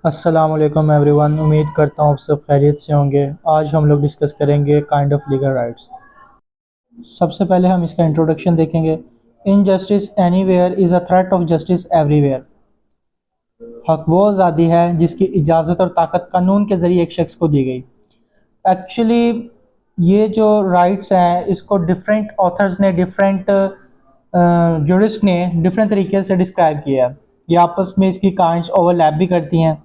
अस्सलाम वालेकुम एवरीवन। उम्मीद करता हूँ आप सब खैरियत से होंगे। आज हम लोग डिस्कस करेंगे काइंड ऑफ लीगल राइट्स। सबसे पहले हम इसका इंट्रोडक्शन देखेंगे। Injustice anywhere is a threat of justice everywhere. हक वो आज़ादी है जिसकी इजाज़त और ताकत कानून के ज़रिए एक शख्स को दी गई। एक्चुअली ये जो राइट्स हैं इसको डिफरेंट ऑथर्स ने, डिफरेंट जूरिस्ट ने डिफरेंट तरीके से डिस्क्राइब किया है। ये आपस में इसकी काइंड्स ओवरलैप भी करती हैं।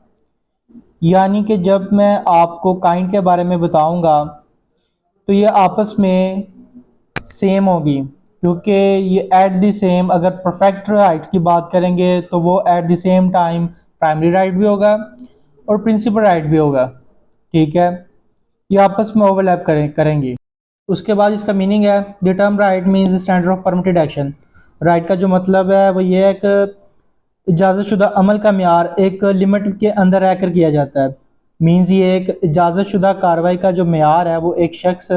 यानी कि जब मैं आपको काइंड के बारे में बताऊंगा तो ये आपस में सेम होगी, क्योंकि ये एट द सेम, अगर परफेक्ट राइट की बात करेंगे तो वो at the same time primary right भी होगा और प्रिंसिपल राइट भी होगा। ठीक है, ये आपस में ओवरलैप करेंगी। उसके बाद इसका मीनिंग है the term right means standard of permitted action. Right का जो मतलब है वो ये है कि इजाज़तशुदा अमल का म्यार एक लिमिट के अंदर रहकर किया जाता है। मीन्स ये एक इजाज़तशुदा कार्रवाई का जो म्यार है वो एक शख्स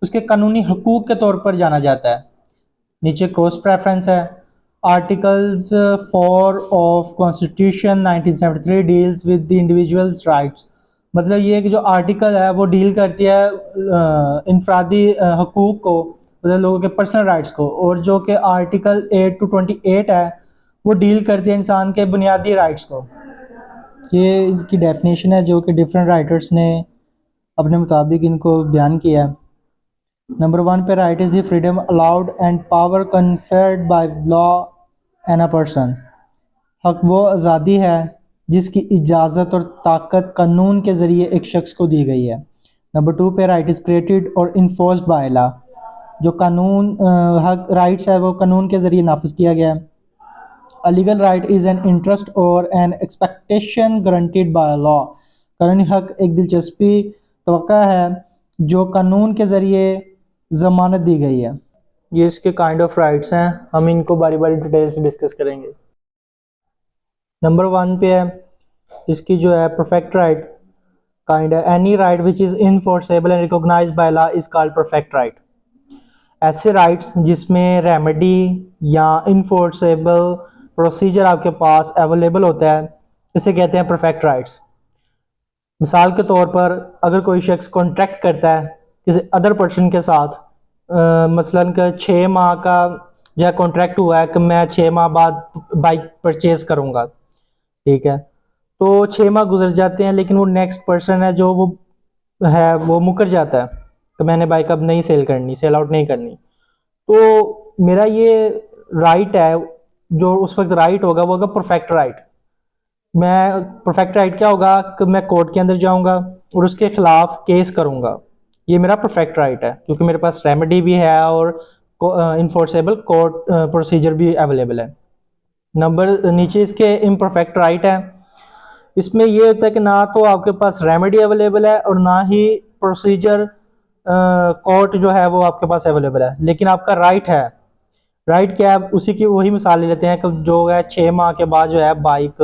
उसके कानूनी हकूक़ के तौर पर जाना जाता है। नीचे क्रॉस प्रेफरेंस है। Articles 4 of constitution 1973 deals with the individuals rights. मतलब ये कि जो आर्टिकल है वो डील करती है इनफरादी हकूक़ को, मतलब लोगों के पर्सनल राइट्स को, और जो कि आर्टिकल 8 to 28 है वो डील करती है इंसान के बुनियादी राइट्स को। ये इनकी डेफिनेशन है जो कि डिफरेंट राइटर्स ने अपने मुताबिक इनको बयान किया है। नंबर 1 पे right is the freedom allowed and power conferred by law on a person. हक वो आज़ादी है जिसकी इजाज़त और ताकत कानून के ज़रिए एक शख्स को दी गई है। नंबर 2 पे राइट इज़ क्रिएटेड और इन्फोर्स्ड बाय लॉ। जो कानून हक राइट्स है वो कानून के ज़रिए नाफिज किया गया है। A legal right is an interest or an expectation guaranteed by law। कानूनी हक एक दिलचस्पी तवक्का है जो कानून के ज़रिए ज़मानत दी गई है। ये इसके काइंड ऑफ राइट्स हैं, हम इनको बारी बारी डिटेल से डिस्कस करेंगे। नंबर 1 पे है इसकी जो है परफेक्ट राइट काइंड है। Any right which is enforceable and recognised by law is called perfect right. ऐसे राइट्स जिसमें रेमेडी या इनफोर्सेबल प्रोसीजर आपके पास अवेलेबल होता है इसे कहते हैं परफेक्ट राइट्स। मिसाल के तौर पर अगर कोई शख्स कॉन्ट्रैक्ट करता है किसी अदर पर्सन के साथ, मसलन का 6 माह का या कॉन्ट्रैक्ट हुआ है कि मैं 6 माह बाद बाइक परचेज करूंगा। ठीक है, तो 6 माह गुजर जाते हैं लेकिन वो नेक्स्ट पर्सन है जो वो मुकर जाता है कि मैंने बाइक अब नहीं सेल आउट नहीं करनी। तो मेरा ये राइट है, जो उस वक्त राइट होगा वो होगा परफेक्ट राइट। मैं परफेक्ट राइट क्या होगा कि मैं कोर्ट के अंदर जाऊंगा और उसके खिलाफ केस करूंगा। ये मेरा परफेक्ट राइट है क्योंकि मेरे पास रेमेडी भी है और इन्फोर्सेबल कोर्ट प्रोसीजर भी अवेलेबल है। नंबर नीचे इसके इम्परफेक्ट राइट है। इसमें ये होता है कि ना तो आपके पास रेमेडी अवेलेबल है और ना ही प्रोसीजर कोर्ट जो है वो आपके पास अवेलेबल है, लेकिन आपका राइट है। राइट क्या है, उसी की वही मिसाल ले लेते हैं कि जो है 6 माह के बाद जो है बाइक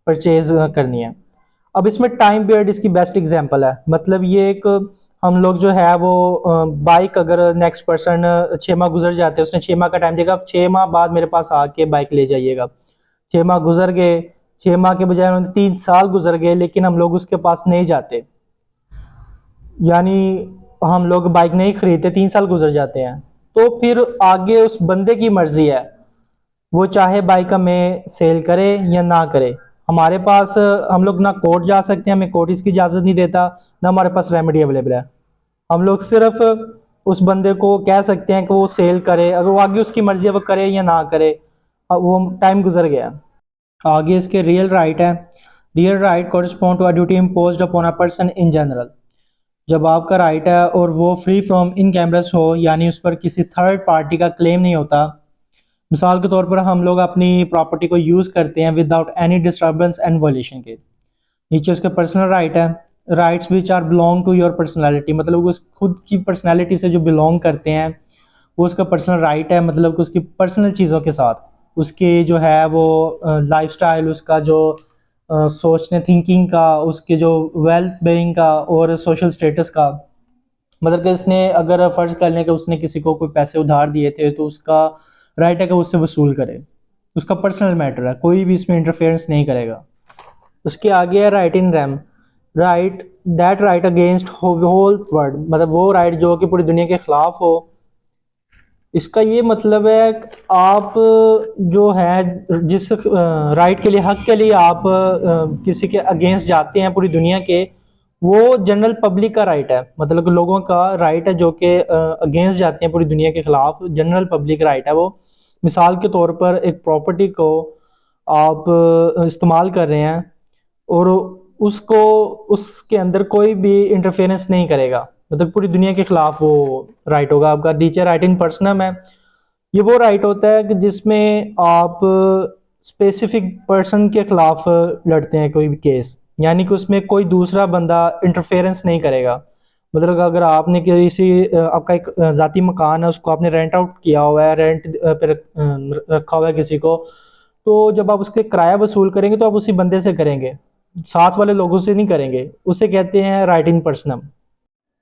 परचेज करनी है। अब इसमें टाइम पीरियड इसकी बेस्ट एग्जांपल है। मतलब ये एक हम लोग जो है वो बाइक अगर नेक्स्ट पर्सन 6 माह गुजर जाते हैं, उसने 6 माह का टाइम देगा, 6 माह बाद मेरे पास आके बाइक ले जाइएगा। 6 माह गुजर गए, 6 माह के बजाय उन्होंने 3 साल गुजर गए लेकिन हम लोग उसके पास नहीं जाते, यानी हम लोग बाइक नहीं खरीदते, 3 साल गुजर जाते हैं। तो फिर आगे उस बंदे की मर्जी है, वो चाहे बाइक हमें सेल करे या ना करे। हमारे पास हम लोग ना कोर्ट जा सकते हैं, हमें कोर्ट इसकी इजाज़त नहीं देता, ना हमारे पास रेमेडी अवेलेबल है। हम लोग सिर्फ उस बंदे को कह सकते हैं कि वो सेल करे, अगर वो आगे उसकी मर्जी है वो करे या ना करे, अब वो टाइम गुजर गया। आगे इसके रियल राइट है। Real right correspond to a duty imposed upon a person in general. जब आपका राइट है और वो फ्री फ्रॉम इनकैम्ब्रस हो, यानी उस पर किसी थर्ड पार्टी का क्लेम नहीं होता। मिसाल के तौर पर हम लोग अपनी प्रॉपर्टी को यूज़ करते हैं without any disturbance and volition के। नीचे उसके पर्सनल राइट है। Rights which are belong to your personality, मतलब वो खुद की पर्सनैलिटी से जो बिलोंग करते हैं वो उसका पर्सनल राइट है। मतलब कि उसकी पर्सनल चीज़ों के साथ उसकी जो है वो लाइफस्टाइल, उसका जो सोचने थिंकिंग का, उसके जो वेल्थ बेइंग का और सोशल स्टेटस का। मतलब कि इसने अगर फ़र्ज़ कर लें कि उसने किसी को कोई पैसे उधार दिए थे तो उसका राइट है कि उससे वसूल करे। उसका पर्सनल मैटर है, कोई भी इसमें इंटरफेरेंस नहीं करेगा। उसके आगे है right in rem, right that right against whole world, मतलब वो राइट जो कि पूरी दुनिया के खिलाफ हो। इसका ये मतलब है कि आप जो है जिस राइट के लिए, हक के लिए आप किसी के अगेंस्ट जाते हैं पूरी दुनिया के, वो जनरल पब्लिक का राइट है, मतलब कि लोगों का राइट है जो कि अगेंस्ट जाते हैं पूरी दुनिया के खिलाफ, जनरल पब्लिक राइट है वो। मिसाल के तौर पर एक प्रॉपर्टी को आप इस्तेमाल कर रहे हैं और उसको, उसके अंदर कोई भी इंटरफेरेंस नहीं करेगा, मतलब पूरी दुनिया के खिलाफ वो राइट होगा आपका। नीचे राइट इन पर्सनम है, ये वो राइट होता है कि जिसमें आप स्पेसिफिक पर्सन के खिलाफ लड़ते हैं कोई भी केस, यानी कि उसमें कोई दूसरा बंदा इंटरफेरेंस नहीं करेगा। मतलब अगर आपने किसी आपका एक ज़ाती मकान है, उसको आपने रेंट आउट किया हुआ है, रेंट पे रखा हुआ है किसी को, तो जब आप उसके किराया वसूल करेंगे तो आप उसी बंदे से करेंगे, साथ वाले लोगों से नहीं करेंगे, उसे कहते हैं राइट इन पर्सनम।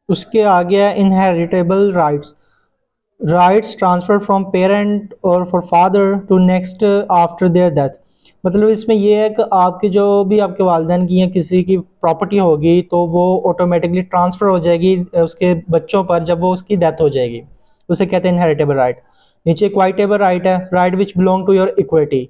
उसके आगे है inheritable rights, rights transfer from parent और for father to next after there death. मतलब इसमें यह है कि आपकी जो भी आपके वालिदैन की या किसी की प्रॉपर्टी होगी तो वो ऑटोमेटिकली ट्रांसफ़र हो जाएगी उसके बच्चों पर जब वो उसकी डेथ हो जाएगी, उसे कहते हैं इनहेरिटेबल राइट। नीचे इक्वाइटेबल राइट है, right which belong to your equity,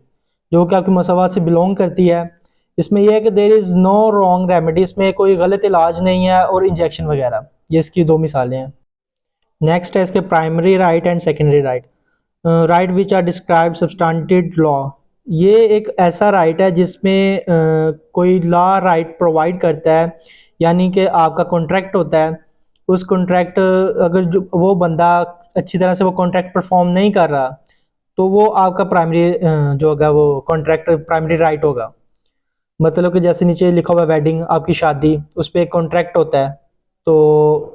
जो कि आपकी मसवात से बिलोंग करती है। इसमें यह है कि there is no wrong remedy, इसमें कोई गलत इलाज नहीं है, और इंजेक्शन वगैरह, ये इसकी दो मिसालें हैं। नेक्स्ट है इसके primary right and secondary right, right which are describe substantive law. ये एक ऐसा राइट है जिसमें कोई लॉ राइट प्रोवाइड करता है, यानी कि आपका कॉन्ट्रैक्ट होता है, उस कॉन्ट्रैक्ट अगर जो वो बंदा अच्छी तरह से वो कॉन्ट्रैक्ट परफॉर्म नहीं कर रहा, तो वो आपका प्राइमरी जो होगा वो कॉन्ट्रैक्ट प्राइमरी राइट होगा। मतलब कि जैसे नीचे लिखा हुआ वेडिंग, आपकी शादी, उस पर एक कॉन्ट्रैक्ट होता है, तो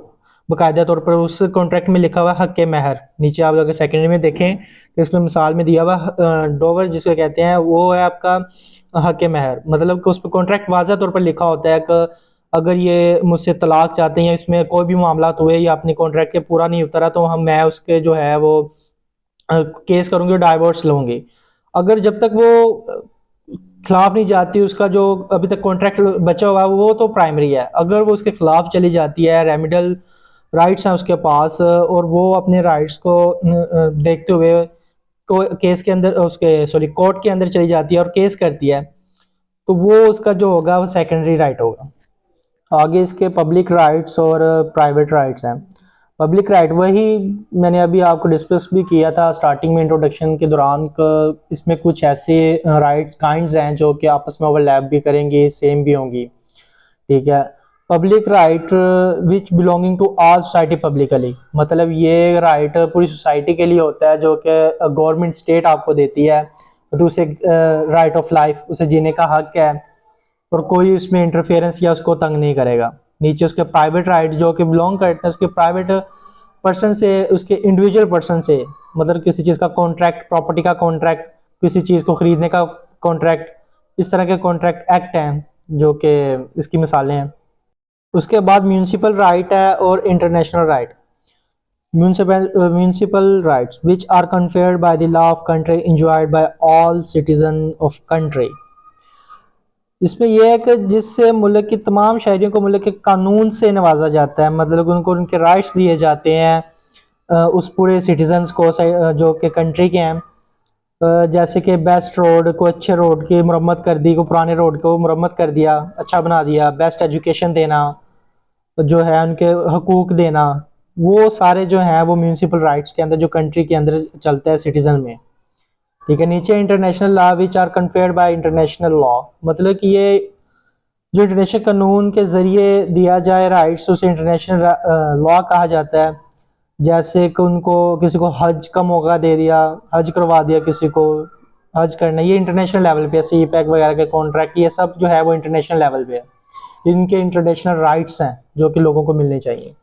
बाकायदा तौर पर उस कॉन्ट्रैक्ट में लिखा हुआ हक के महर। नीचे आप अगर सेकेंडरी में देखें तो इसमें मिसाल में दिया हुआ डोवर जिसको कहते हैं, वो है आपका हक के महर। मतलब कि उस पर कॉन्ट्रैक्ट वाज़ह तौर पर लिखा होता है कि अगर ये मुझसे तलाक चाहते हैं या इसमें कोई भी मामला हुए या अपने कॉन्ट्रैक्ट के पूरा नहीं उतरा, तो मैं उसके जो है वो केस करूँगी और डाइवोर्स लूँगी। अगर जब तक वो खिलाफ नहीं जाती, उसका जो अभी तक कॉन्ट्रैक्ट बचा हुआ है वो तो प्राइमरी है। अगर वो उसके खिलाफ चली जाती है, रेमिडल राइट्स हैं उसके पास, और वो अपने राइट्स को देखते हुए केस के अंदर, उसके सॉरी कोर्ट के अंदर चली जाती है और केस करती है, तो वो उसका जो होगा वो सेकेंडरी राइट होगा। आगे इसके पब्लिक राइट्स और प्राइवेट राइट्स हैं। पब्लिक राइट वही मैंने अभी आपको डिस्कस भी किया था स्टार्टिंग में इंट्रोडक्शन के दौरान, इसमें कुछ ऐसे राइट काइंड्स हैं जो कि आपस में ओवरलैप भी करेंगी, सेम भी होंगी, ठीक है। Public right which belonging to all society publicly, मतलब ये राइट पूरी सोसाइटी के लिए होता है जो कि गवर्नमेंट स्टेट आपको देती है, तो उसे राइट ऑफ लाइफ, उसे जीने का हक है, और कोई उसमें इंटरफेरेंस या उसको तंग नहीं करेगा। नीचे उसके प्राइवेट राइट जो कि बिलोंग करते हैं उसके प्राइवेट पर्सन से, उसके इंडिविजुअल पर्सन से, मतलब किसी चीज़ का कॉन्ट्रैक्ट, प्रॉपर्टी का कॉन्ट्रैक्ट, किसी चीज़ को खरीदने का कॉन्ट्रैक्ट, इस तरह के कॉन्ट्रैक्ट एक्ट हैं जो कि इसकी मिसालें हैं। उसके बाद म्यूनसिपल राइट है और international right. Municipal rights which are conferred by the law of country enjoyed by all citizen of country. इसमें यह है कि जिससे मुल्क की तमाम शहरियों को मुल्क के कानून से नवाजा जाता है, मतलब उनको उनके राइट्स दिए जाते हैं उस पूरे सिटीजन्स को जो कि कंट्री के हैं। जैसे कि बेस्ट रोड को, अच्छे रोड की मरम्मत कर दी, को पुराने रोड को मरम्मत कर दिया, अच्छा बना दिया, बेस्ट एजुकेशन देना, जो है उनके हकूक देना, वो सारे जो हैं वो म्यूनसिपल राइट्स के अंदर जो कंट्री के अंदर चलता है सिटीजन में, ठीक है। नीचे international law which are conferred by international law, मतलब कि ये जो इंटरनेशनल कानून के ज़रिए दिया जाए राइट्स, उसे इंटरनेशनल लॉ कहा जाता है। जैसे कि उनको किसी को हज का मौका दे दिया, हज करवा दिया किसी को, हज करना, ये इंटरनेशनल लेवल पे है। सी पैक वगैरह के कॉन्ट्रैक्ट, ये सब जो है वो इंटरनेशनल लेवल पे है। इनके इंटरनेशनल राइट्स हैं जो कि लोगों को मिलने चाहिए।